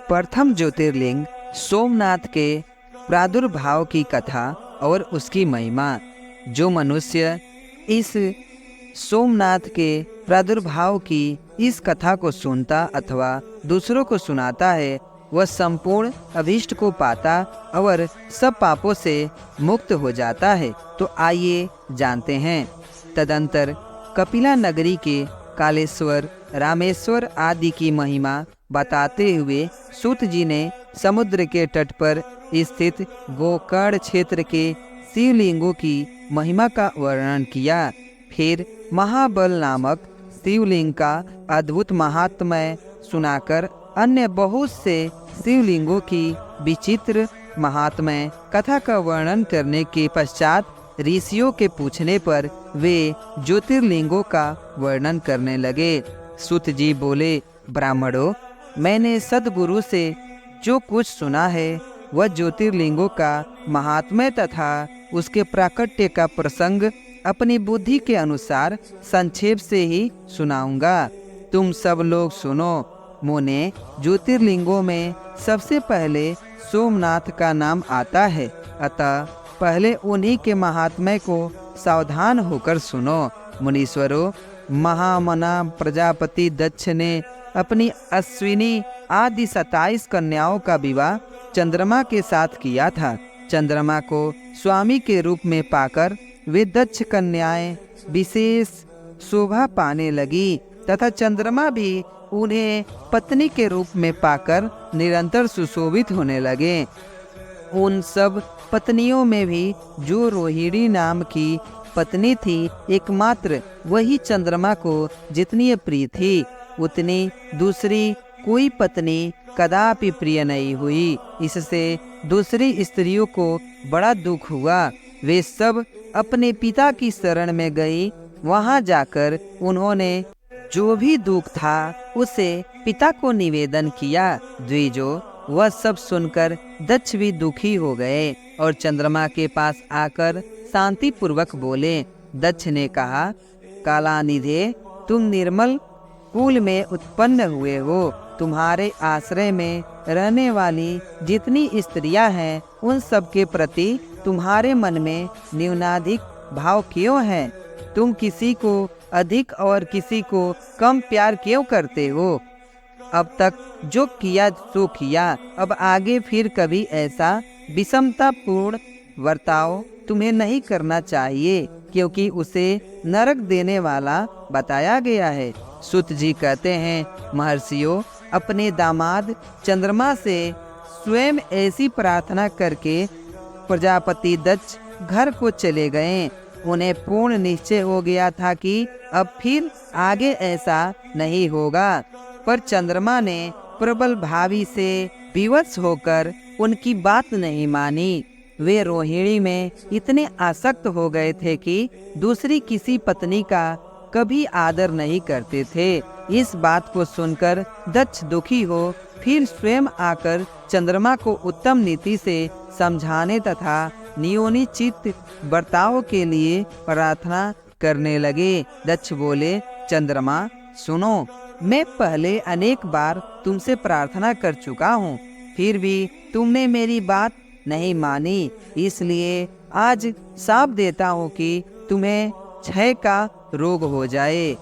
प्रथम ज्योतिर्लिंग सोमनाथ के प्रादुर्भाव की कथा और उसकी महिमा। जो मनुष्य इस सोमनाथ के प्रादुर्भाव की इस कथा को सुनता अथवा दूसरों को सुनाता है, वह संपूर्ण अभीष्ट को पाता और सब पापों से मुक्त हो जाता है। तो आइए जानते हैं। तदंतर कपिला नगरी के कालेश्वर, रामेश्वर आदि की महिमा बताते हुए सूत जी ने समुद्र के तट पर स्थित गोकर्ण क्षेत्र के शिवलिंगों की महिमा का वर्णन किया। फिर महाबल नामक शिवलिंग का अद्भुत महात्म्य सुनाकर अन्य बहुत से शिवलिंगों की विचित्र महात्म्य कथा का वर्णन करने के पश्चात ऋषियों के पूछने पर वे ज्योतिर्लिंगों का वर्णन करने लगे। सूत जी बोले, ब्राह्मणों, मैंने सद्गुरु से जो कुछ सुना है वह ज्योतिर्लिंगों का महात्म्य तथा उसके प्राकट्य का प्रसंग अपनी बुद्धि के अनुसार संक्षेप से ही सुनाऊंगा। तुम सब लोग सुनो। मुने, ज्योतिर्लिंगों में सबसे पहले सोमनाथ का नाम आता है, अतः पहले उन्हीं के महात्म्य को सावधान होकर सुनो। मुनीश्वरों, महामना प्रजापति दक्ष ने अपनी अश्विनी आदि 27 कन्याओं का विवाह चंद्रमा के साथ किया था। चंद्रमा को स्वामी के रूप में पाकर वे दक्ष कन्याएं विशेष शोभा पाने लगी तथा चंद्रमा भी उन्हें पत्नी के रूप में पाकर निरंतर सुशोभित होने लगे। उन सब पत्नियों में भी जो रोहिणी नाम की पत्नी थी, एकमात्र वही चंद्रमा को जितनी प्रिय थी, उतनी दूसरी कोई पत्नी कदापि प्रिय नहीं हुई। इससे दूसरी स्त्रियों को बड़ा दुख हुआ। वे सब अपने पिता की शरण में गई। वहां जाकर उन्होंने जो भी दुख था उसे पिता को निवेदन किया। द्विजो, वह सब सुनकर दक्ष भी दुखी हो गए और चंद्रमा के पास आकर शांति पूर्वक बोले। दक्ष ने कहा, कालानिधे, तुम निर्मल कुल में उत्पन्न हुए हो। तुम्हारे आश्रय में रहने वाली जितनी स्त्रियां हैं, उन सब के प्रति तुम्हारे मन में न्यूनाधिक भाव क्यों है? तुम किसी को अधिक और किसी को कम प्यार क्यों करते हो? अब तक जो किया सो किया, अब आगे फिर कभी ऐसा विषमतापूर्ण वर्ताव तुम्हें नहीं करना चाहिए, क्योंकि उसे नरक देने वाला बताया गया है। सूत जी कहते हैं, महर्षियों, अपने दामाद चंद्रमा से स्वयं ऐसी प्रार्थना करके प्रजापति दक्ष घर को चले गए। उन्हें पूर्ण निश्चय हो गया था कि अब फिर आगे ऐसा नहीं होगा, पर चंद्रमा ने प्रबल भावी से विवश होकर उनकी बात नहीं मानी। वे रोहिणी में इतने आसक्त हो गए थे कि दूसरी किसी पत्नी का कभी आदर नहीं करते थे। इस बात को सुनकर दक्ष दुखी हो फिर स्वयं आकर चंद्रमा को उत्तम नीति से समझाने तथा नियोनिचित बर्ताव के लिए प्रार्थना करने लगे। दक्ष बोले, चंद्रमा सुनो, मैं पहले अनेक बार तुमसे प्रार्थना कर चुका हूँ, फिर भी तुमने मेरी बात नहीं मानी। इसलिए आज शाप देता हूँ कि तुम्हें क्षय का रोग हो जाए।